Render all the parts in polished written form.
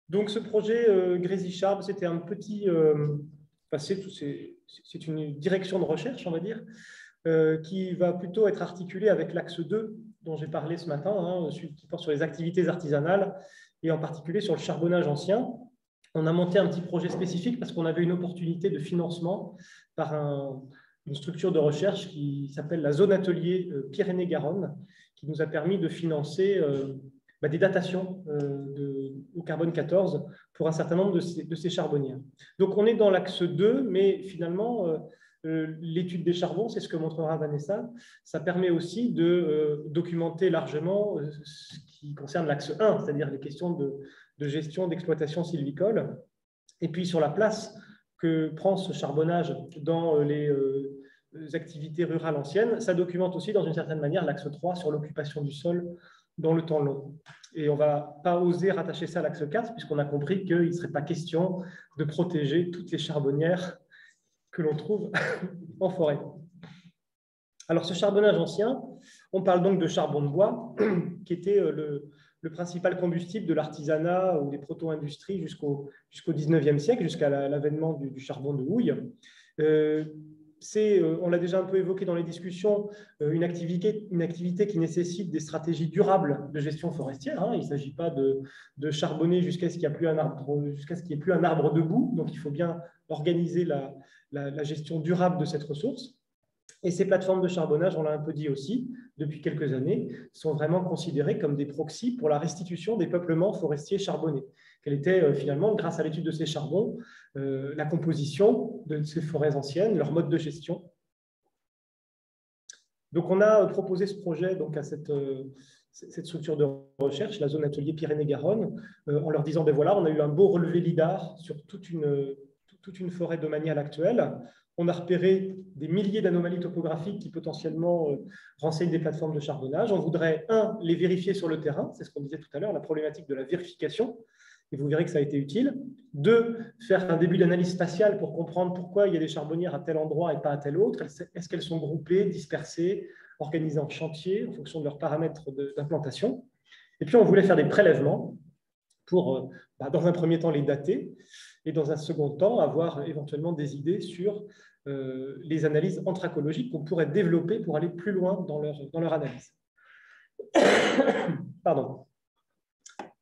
Donc, ce projet Grésy-Charb, c'était un petit... c'est une direction de recherche, on va dire, qui va plutôt être articulée avec l'axe 2 dont j'ai parlé ce matin, hein, qui porte sur les activités artisanales et en particulier sur le charbonnage ancien. On a monté un petit projet spécifique parce qu'on avait une opportunité de financement par une structure de recherche qui s'appelle la Zone Atelier Pyrénées-Garonne, qui nous a permis de financer des datations au carbone 14 pour un certain nombre de ces charbonnières. Donc, on est dans l'axe 2, mais finalement, l'étude des charbons, c'est ce que montrera Vanessa, ça permet aussi de documenter largement ce qui concerne l'axe 1, c'est-à-dire les questions de gestion d'exploitation sylvicole, et puis sur la place que prend ce charbonnage dans les activités rurales anciennes. Ça documente aussi, dans une certaine manière, l'axe 3 sur l'occupation du sol dans le temps long. Et on ne va pas oser rattacher ça à l'axe 4, puisqu'on a compris qu'il ne serait pas question de protéger toutes les charbonnières que l'on trouve en forêt. Alors, ce charbonnage ancien, on parle donc de charbon de bois, qui était le principal combustible de l'artisanat ou des proto-industries jusqu'au 19e siècle, jusqu'à l'avènement du charbon de houille. On l'a déjà un peu évoqué dans les discussions, une activité qui nécessite des stratégies durables de gestion forestière. Hein. Il ne s'agit pas de charbonner jusqu'à ce qu'il n'y ait plus un arbre debout. Donc, il faut bien organiser la gestion durable de cette ressource. Et ces plateformes de charbonnage, on l'a un peu dit aussi, depuis quelques années, sont vraiment considérées comme des proxys pour la restitution des peuplements forestiers charbonnés. Quelle était finalement, grâce à l'étude de ces charbons, la composition de ces forêts anciennes, leur mode de gestion. Donc, on a proposé ce projet donc, à cette structure de recherche, la zone atelier Pyrénées-Garonne, en leur disant, ben voilà, on a eu un beau relevé lidar sur toute une forêt domaniale actuelle. On a repéré des milliers d'anomalies topographiques qui potentiellement renseignent des plateformes de charbonnage. On voudrait, les vérifier sur le terrain, c'est ce qu'on disait tout à l'heure, la problématique de la vérification, et vous verrez que ça a été utile. 2, faire un début d'analyse spatiale pour comprendre pourquoi il y a des charbonnières à tel endroit et pas à tel autre. Est-ce qu'elles sont groupées, dispersées, organisées en chantier en fonction de leurs paramètres d'implantation. Et puis, on voulait faire des prélèvements pour, dans un premier temps, les dater, et dans un second temps, avoir éventuellement des idées sur les analyses anthracologiques qu'on pourrait développer pour aller plus loin dans leur analyse. Pardon.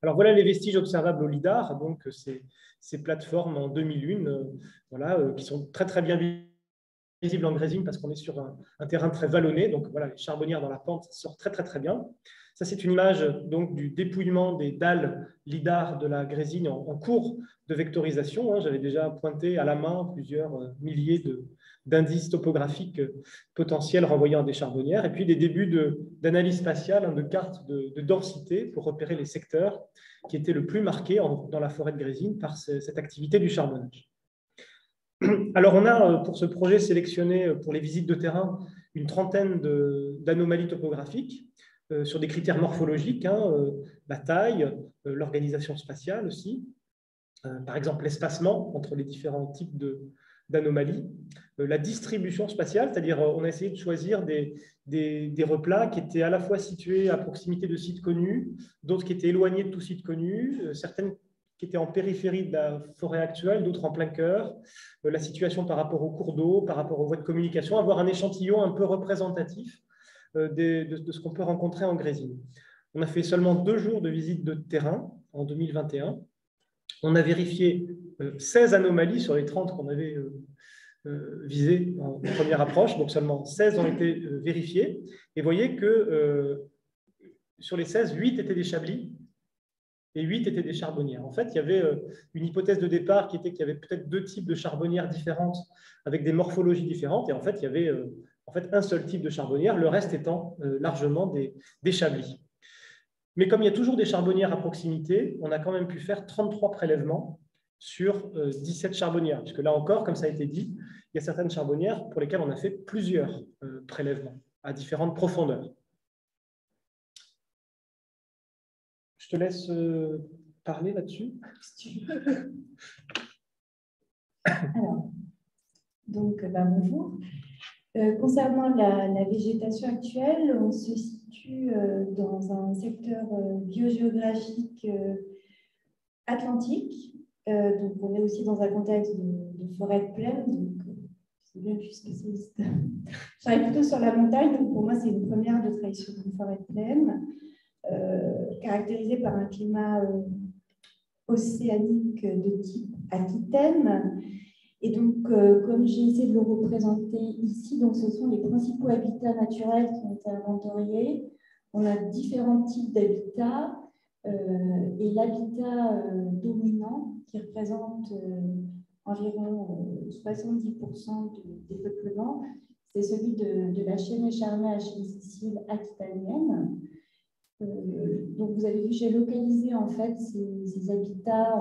Alors voilà les vestiges observables au LIDAR, donc ces plateformes en 2001, qui sont très très bien visibles en Grésine parce qu'on est sur un terrain très vallonné, donc voilà, les charbonnières dans la pente sortent très très très bien. Ça, c'est une image donc, du dépouillement des dalles LIDAR de la Grésine en cours de vectorisation. J'avais déjà pointé à la main plusieurs milliers d'indices topographiques potentiels renvoyant à des charbonnières, et puis des débuts d'analyse spatiale, de cartes de densité pour repérer les secteurs qui étaient le plus marqués dans la forêt de Grésine par cette activité du charbonnage. Alors, on a pour ce projet sélectionné pour les visites de terrain une trentaine d'anomalies topographiques sur des critères morphologiques, la taille, l'organisation spatiale aussi, par exemple l'espacement entre les différents types d'anomalies, la distribution spatiale, c'est-à-dire on a essayé de choisir des replats qui étaient à la fois situés à proximité de sites connus, d'autres qui étaient éloignés de tout site connu, certaines qui étaient en périphérie de la forêt actuelle, d'autres en plein cœur, la situation par rapport aux cours d'eau, par rapport aux voies de communication, avoir un échantillon un peu représentatif de ce qu'on peut rencontrer en Grésine. On a fait seulement 2 jours de visite de terrain en 2021. On a vérifié 16 anomalies sur les 30 qu'on avait visées en première approche, donc seulement 16 ont été vérifiées. Et vous voyez que sur les 16, 8 étaient des chablis et 8 étaient des charbonnières. En fait, il y avait une hypothèse de départ qui était qu'il y avait peut-être 2 types de charbonnières différentes avec des morphologies différentes. Et en fait, il y avait un seul type de charbonnière, le reste étant largement des chablis. Mais comme il y a toujours des charbonnières à proximité, on a quand même pu faire 33 prélèvements sur 17 charbonnières. Puisque là encore, comme ça a été dit, il y a certaines charbonnières pour lesquelles on a fait plusieurs prélèvements à différentes profondeurs. Je te laisse parler là-dessus. Alors, donc, bonjour. Concernant la végétation actuelle, on se situe dans un secteur biogéographique atlantique. Donc, on est aussi dans un contexte de forêt de plaine. Donc, c'est bien que je suis spécialiste. Je travaille plutôt sur la montagne. Donc, pour moi, c'est une première de travailler sur une forêt de plaine, caractérisée par un climat océanique de type Aquitaine. Et donc, comme j'ai essayé de le représenter ici, donc ce sont les principaux habitats naturels qui ont été inventoriés. On a différents types d'habitats et l'habitat dominant, qui représente environ 70% des peuplements, c'est celui de la chaîne écharnée à chaîne Sicile aquitanienne. Donc, vous avez vu, j'ai localisé en fait ces habitats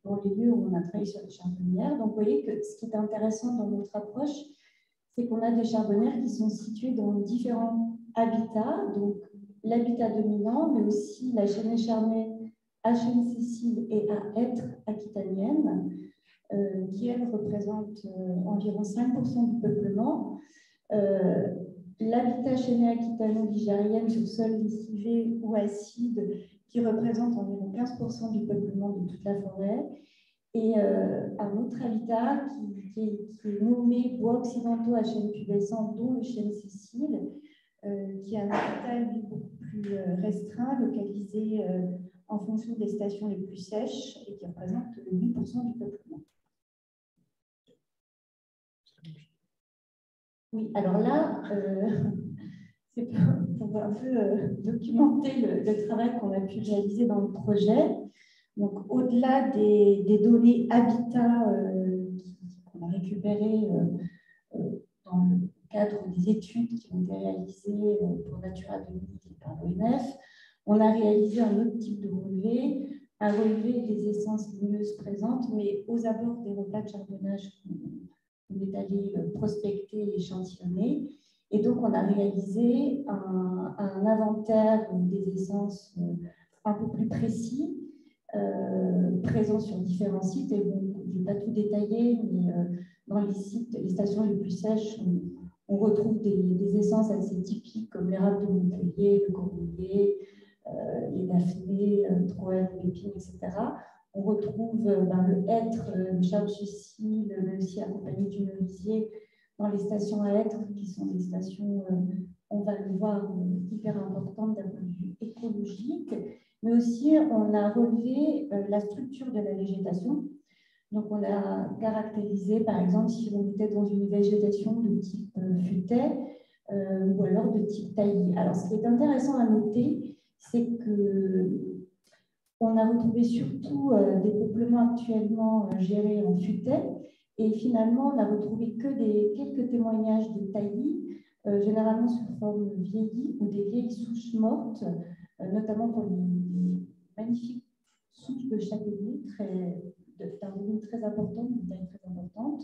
dans les lieux où on a travaillé sur les charbonnières. Donc, vous voyez que ce qui est intéressant dans notre approche, c'est qu'on a des charbonnières qui sont situées dans différents habitats. Donc, l'habitat dominant, mais aussi la chaîne écharnée à Chaîne-Sicile et à Hêtre aquitanienne, qui, elle, représente environ 5% du peuplement. L'habitat chaînée aquitano-ligérienne sur sol lessivé ou acide, qui représente environ 15% du peuplement de toute la forêt, et un autre habitat qui est nommé bois occidentaux à chêne pubescent, dont le chêne Sicile, qui a un habitat lui, beaucoup plus restreint, localisé en fonction des stations les plus sèches et qui représente 8% du peuplement. Oui, alors là, c'est pour un peu documenter le travail qu'on a pu réaliser dans le projet. Donc, au-delà des données habitat qu'on a récupérées dans le cadre des études qui ont été réalisées pour Natura 2000 et par l'ONF, on a réalisé un autre type de relevé, un relevé des essences ligneuses présentes, mais aux abords des replats de charbonnage qu'on est allé prospecter et échantillonner. Et donc, on a réalisé un inventaire des essences un peu plus précis, présents sur différents sites. Et bon, je ne vais pas tout détailler, mais dans les sites, les stations les plus sèches, on retrouve des essences assez typiques comme l'érable de Montpellier, le Cornouiller, les daphnées, troène, l'épine, etc. On retrouve le hêtre, le charme-Sicile, mais aussi accompagné du merisier dans les stations à hêtre, qui sont des stations, on va le voir, hyper importantes d'un point de vue écologique. Mais aussi, on a relevé la structure de la végétation. Donc, on a caractérisé, par exemple, si on était dans une végétation de type futet ou alors de type taillis. Alors, ce qui est intéressant à noter, c'est qu'on a retrouvé surtout des peuplements actuellement gérés en futet, et finalement, on n'a retrouvé que quelques témoignages de taillis, généralement sous forme vieillie ou des vieilles souches mortes, notamment pour les magnifiques souches de châtaignier, d'un volume très important, d'une taille très importante.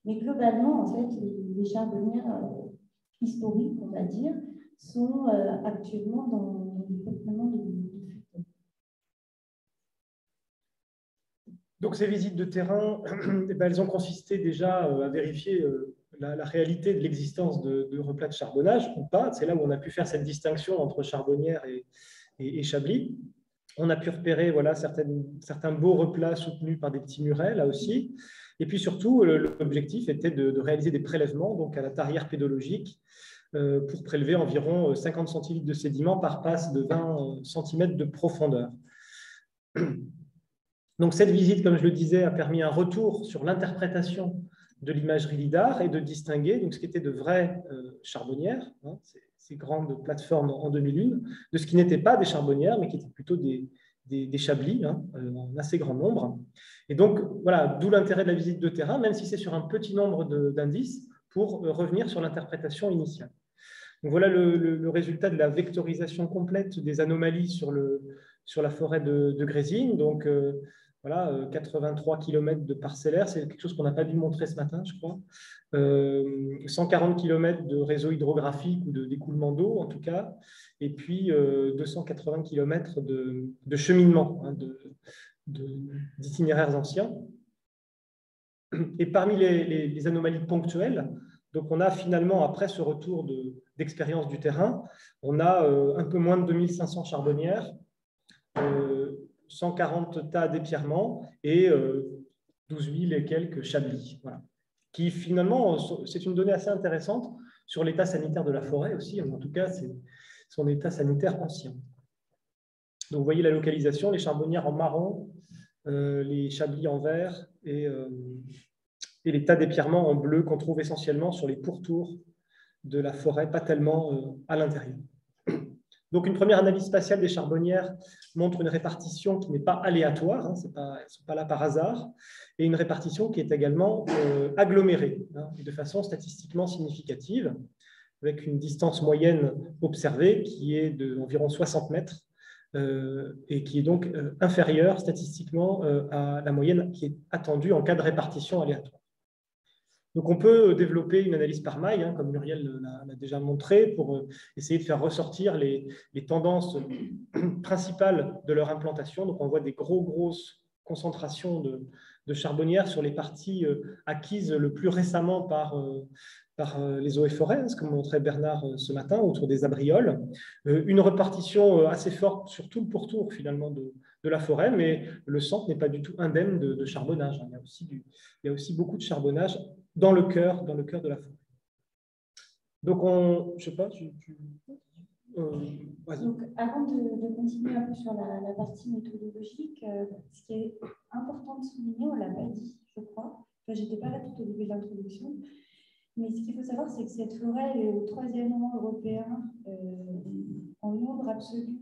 Mais globalement, en fait, les charbonnières historiques, on va dire, sont actuellement dans le peuplement de futet. Donc, ces visites de terrain, elles ont consisté déjà à vérifier la réalité de l'existence de replats de charbonnage ou pas. C'est là où on a pu faire cette distinction entre charbonnière et chablis. On a pu repérer voilà, certains beaux replats soutenus par des petits murets, là aussi. Et puis surtout, l'objectif était de réaliser des prélèvements donc à la tarière pédologique pour prélever environ 50 centilitres de sédiments par passe de 20 cm de profondeur. Donc, cette visite, comme je le disais, a permis un retour sur l'interprétation de l'imagerie lidar et de distinguer donc, ce qui était de vraies charbonnières, hein, ces grandes plateformes en 2001, de ce qui n'était pas des charbonnières, mais qui étaient plutôt des chablis, hein, en assez grand nombre. Et donc, voilà, d'où l'intérêt de la visite de terrain, même si c'est sur un petit nombre d'indices, pour revenir sur l'interprétation initiale. Donc, voilà le résultat de la vectorisation complète des anomalies sur la forêt de Grésines. Donc, voilà, 83 km de parcellaire, c'est quelque chose qu'on n'a pas dû montrer ce matin, je crois. 140 km de réseau hydrographique ou d'écoulement d'eau, en tout cas. Et puis, 280 km de cheminement, hein, d'itinéraires anciens. Et parmi les anomalies ponctuelles, donc on a finalement, après ce retour d'expérience du terrain, on a un peu moins de 2500 charbonnières, 140 tas d'épièrrements et 12 000 et quelques chablis. Voilà. Qui finalement, c'est une donnée assez intéressante sur l'état sanitaire de la forêt aussi, en tout cas, c'est son état sanitaire ancien. Donc, vous voyez la localisation, les charbonnières en marron, les chablis en vert et les tas d'épièrements en bleu qu'on trouve essentiellement sur les pourtours de la forêt, pas tellement à l'intérieur. Donc, une première analyse spatiale des charbonnières montre une répartition qui n'est pas aléatoire, hein, elles ne sont pas là par hasard, et une répartition qui est également agglomérée, hein, de façon statistiquement significative, avec une distance moyenne observée qui est d'environ 60 mètres, et qui est donc inférieure statistiquement à la moyenne qui est attendue en cas de répartition aléatoire. Donc, on peut développer une analyse par maille, hein, comme Muriel l'a déjà montré, pour essayer de faire ressortir les tendances principales de leur implantation. Donc, on voit des grosses concentrations de charbonnières sur les parties acquises le plus récemment par les eaux et forêts, ce que montrait Bernard ce matin, autour des abrioles. Une répartition assez forte sur tout le pourtour, finalement, de la forêt, mais le centre n'est pas du tout indemne de charbonnage. Il y a aussi beaucoup de charbonnage dans le cœur de la forêt. Donc, je ne sais pas, donc, avant de continuer un peu sur la partie méthodologique, ce qui est important de souligner, on ne l'a pas dit, je crois, je n'étais pas là tout au début de l'introduction, mais ce qu'il faut savoir, c'est que cette forêt est au 3e rang européen en nombre absolu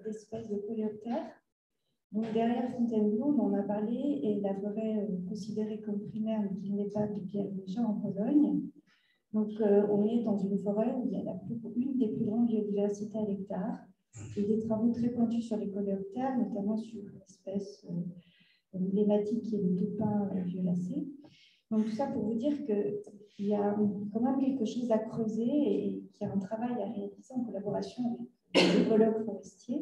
d'espèces de coléoptères. Donc, derrière Fontainebleau, on en a parlé, et la forêt considérée comme primaire, mais qui ne l'est pas depuis déjà en Pologne. Donc, on est dans une forêt où il y a une des plus grandes biodiversités à l'hectare, et des travaux très pointus sur les coléoptères, notamment sur l'espèce emblématique qui est le taupin violacé. Donc, tout ça pour vous dire qu'il y a quand même quelque chose à creuser et qu'il y a un travail à réaliser en collaboration avec les écologues forestiers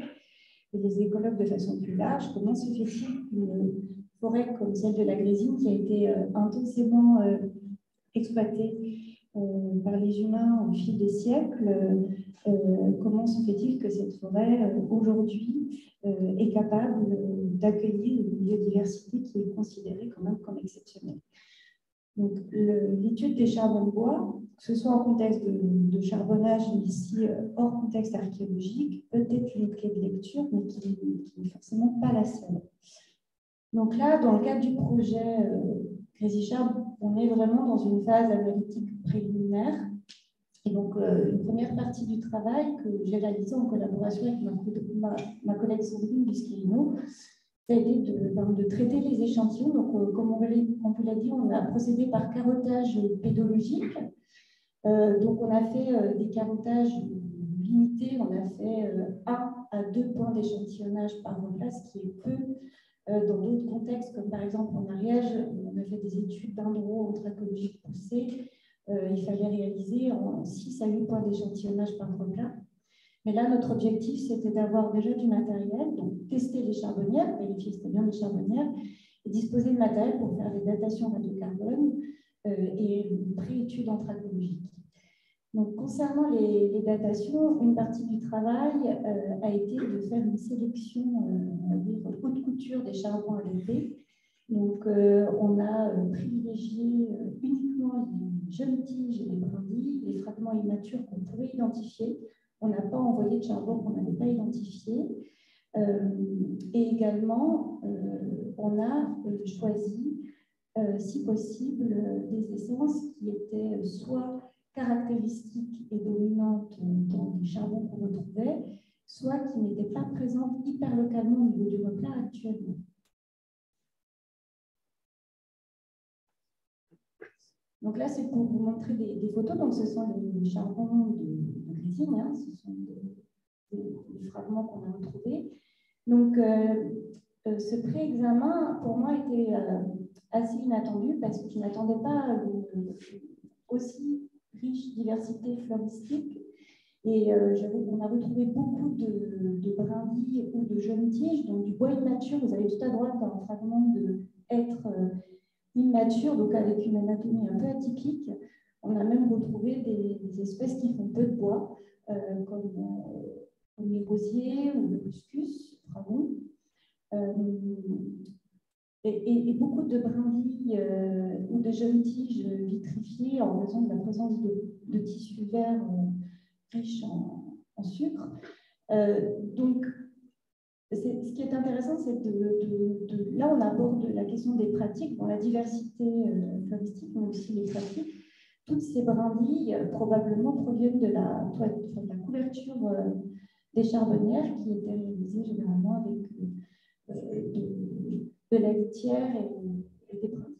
et les écologues de façon plus large. Comment se fait-il qu'une forêt comme celle de la Grésine, qui a été intensément exploitée par les humains au fil des siècles, comment se fait-il que cette forêt, aujourd'hui, est capable d'accueillir une biodiversité qui est considérée quand même comme exceptionnelle? Donc, l'étude des charbons de bois, que ce soit en contexte de charbonnage, mais ici hors contexte archéologique, peut être une clé de lecture, mais qui n'est forcément pas la seule. Donc là, dans le cadre du projet Crazy Charb, on est vraiment dans une phase analytique préliminaire. Et donc, une première partie du travail que j'ai réalisé en collaboration avec ma collègue Sandrine Busquerino, ça a été de traiter les échantillons. Donc, comme on vous l'a dit, on a procédé par carottage pédologique. Donc, on a fait des carottages limités. On a fait 1 à 2 points d'échantillonnage par replat, ce qui est peu dans d'autres contextes, comme par exemple en Ariège, où on a fait des études dendro-anthracologiques poussées. Il fallait réaliser en 6 à 8 points d'échantillonnage par replat. Mais là, notre objectif, c'était d'avoir déjà du matériel, donc tester les charbonnières, vérifier si c'était bien les charbonnières, et disposer de matériel pour faire des datations radiocarbone et une pré-étude anthracologique. Donc, concernant les datations, une partie du travail a été de faire une sélection, on va dire, haute couture des charbons ADP. Donc, on a privilégié uniquement les jeunes tiges et les brindilles, les fragments immatures qu'on pouvait identifier. On n'a pas envoyé de charbon qu'on n'avait pas identifié. Et également, on a choisi, si possible, des essences qui étaient soit caractéristiques et dominantes dans les charbons qu'on retrouvait, soit qui n'étaient pas présentes hyper localement au niveau du replat actuellement. Donc là, c'est pour vous montrer des photos. Donc, ce sont les charbons de Grésine, hein. Ce sont des fragments qu'on a retrouvés. Donc, ce pré-examen, pour moi, était assez inattendu parce que je ne m'attendais pas à une aussi riche diversité floristique. Et on a retrouvé beaucoup de brindilles ou de jeunes tiges, donc du bois immature. Vous avez tout à droite un fragment de hêtre immature, donc avec une anatomie un peu atypique. On a même retrouvé des espèces qui font peu de bois, comme les rosiers ou le ruscus, dragon. et beaucoup de brindilles ou de jeunes tiges vitrifiées en raison de la présence de tissus verts riches en sucre. Donc, ce qui est intéressant, c'est là, on aborde la question des pratiques, dans la diversité floristique, mais aussi les pratiques. Toutes ces brindilles, probablement, proviennent de la couverture des charbonnières qui étaient réalisées généralement avec de la litière et des brindilles.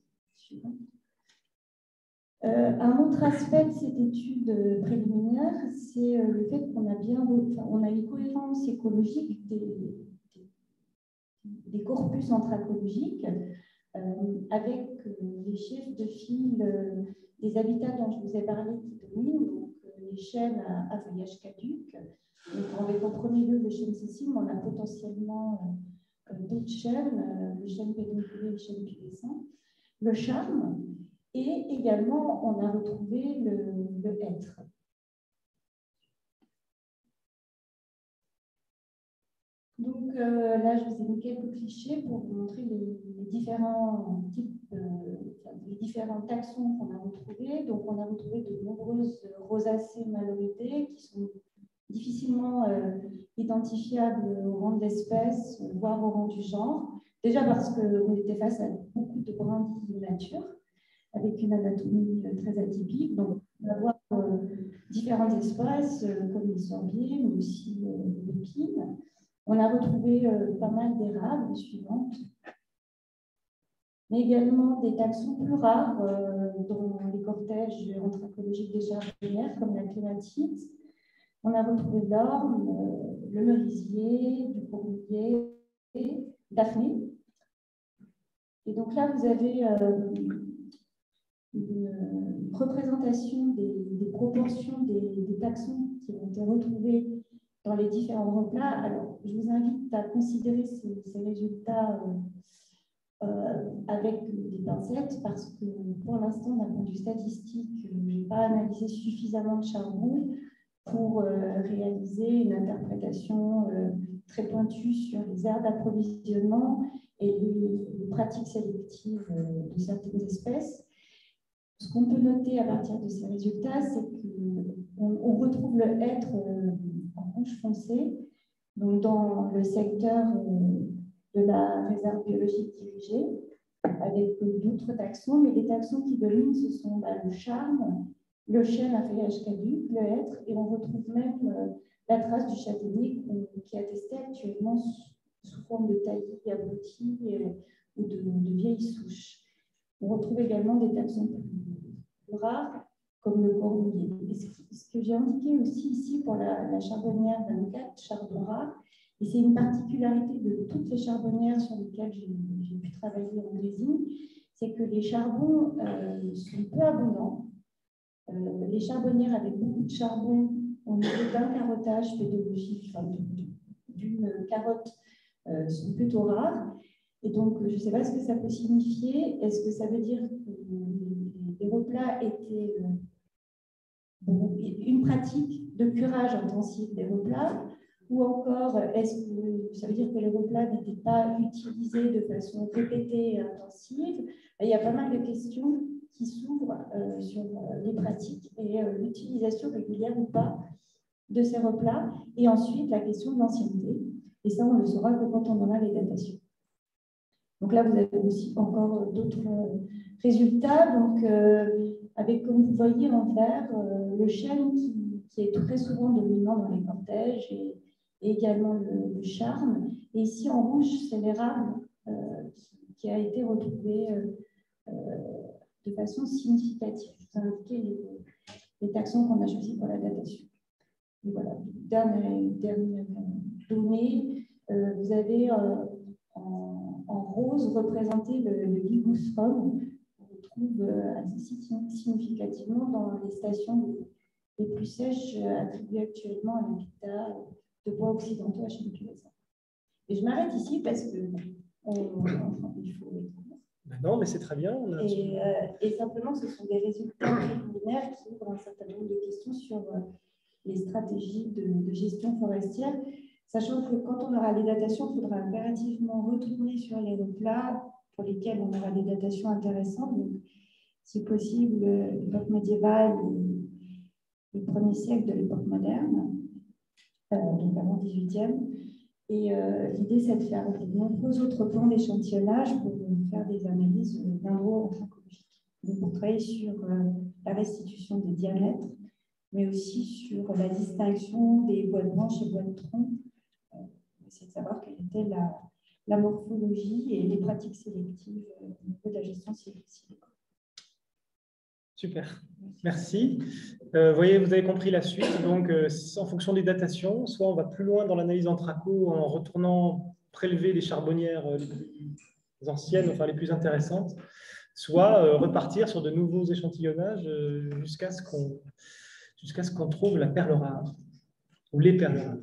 Un autre aspect de cette étude préliminaire, c'est le fait qu'on a on a une cohérence écologique des corpus anthracologiques avec les chefs de file des habitats dont je vous ai parlé qui dominent, donc les chênes à feuillage caduc. Donc, avec en premier lieu le chêne sessile, mais on a potentiellement d'autres chênes, le chêne pédonculé et le chêne pubescent, le charme, et également on a retrouvé le hêtre. Donc là, je vous ai mis quelques clichés pour vous montrer les différents types, les différents taxons qu'on a retrouvés. Donc, on a retrouvé de nombreuses rosacées maloïdées qui sont difficilement identifiables au rang de l'espèce, voire au rang du genre. Déjà parce qu'on était face à beaucoup de brindilles matures, avec une anatomie très atypique. Donc, on va voir différentes espèces, comme les sorbiers, mais aussi les épines. On a retrouvé pas mal d'érables suivantes, mais également des taxons plus rares, dont les cortèges anthracologiques des charbonnières, comme la clématite. On a retrouvé l'orme, le merisier, du courmillier, daphné. Et donc là, vous avez une représentation des proportions des taxons qui ont été retrouvés dans les différents replats. Alors, je vous invite à considérer ces résultats avec des pincettes parce que pour l'instant, d'un point de vue statistique, je n'ai pas analysé suffisamment de charbon pour réaliser une interprétation très pointue sur les aires d'approvisionnement et les pratiques sélectives de certaines espèces. Ce qu'on peut noter à partir de ces résultats, c'est qu'on retrouve le hêtre en rouge foncé, donc dans le secteur de la réserve biologique dirigée, avec d'autres taxons, mais les taxons qui dominent, ce sont le charme, le chêne à feuillage caduc, le hêtre, et on retrouve même la trace du châtaignier qui est attestée actuellement sous forme de taillis abrutis ou de vieilles souches. On retrouve également des taxons plus rares, comme le courmillier. Et ce que j'ai indiqué aussi ici pour la charbonnière 24, charbon rare, et c'est une particularité de toutes les charbonnières sur lesquelles j'ai pu travailler en résine, c'est que les charbons sont peu abondants. Les charbonnières avec beaucoup de charbon au niveau d'un carottage pédologique, enfin, d'une carotte, sont plutôt rares. Et donc, je ne sais pas ce que ça peut signifier. Est-ce que ça veut dire que les replats étaient une pratique de curage intensif des replats, ou encore est-ce que ça veut dire que les replats n'étaient pas utilisés de façon répétée et intensive? Il y a pas mal de questions qui s'ouvrent sur les pratiques et l'utilisation régulière ou pas de ces replats, et ensuite la question de l'ancienneté. Et ça, on ne le saura que quand on aura les datations. Donc là, vous avez aussi encore d'autres résultats. Donc, avec, comme vous voyez en vert, le chêne qui est très souvent dominant dans les cortèges et également le charme. Et ici, en rouge, c'est l'érable qui a été retrouvé de façon significative. Je vous ai indiqué les taxons qu'on a choisis pour la datation. Et voilà, dernière donnée, vous avez en rose représenté le ligustrum, qu'on retrouve assez significativement dans les stations les plus sèches attribuées actuellement à l'habitat de bois occidentaux à Chêne-Pubescent. Et je m'arrête ici parce que il faut être court. Non, mais c'est très bien. Et simplement, ce sont des résultats préliminaires qui ouvrent un certain nombre de questions sur les stratégies de gestion forestière, sachant que quand on aura les datations, il faudra impérativement retourner sur les replats pour lesquels on aura des datations intéressantes. Donc, si possible, l'époque médiévale, les premiers siècles de l'époque moderne, donc avant 18e. Et l'idée, c'est de faire de nombreux autres plans d'échantillonnage pour faire des analyses dendro-anthropologiques. Donc, pour travailler sur la restitution des diamètres, mais aussi sur la distinction des boîtes blanches et boîtes troncs. C'est de savoir quelle était la morphologie et les pratiques sélectives au niveau de la gestion silico. Super, merci. Vous avez compris la suite. Donc, en fonction des datations, soit on va plus loin dans l'analyse anthracot en retournant prélever les charbonnières les plus anciennes, enfin les plus intéressantes, soit repartir sur de nouveaux échantillonnages jusqu'à ce qu'on trouve la perle rare ou les perles rares.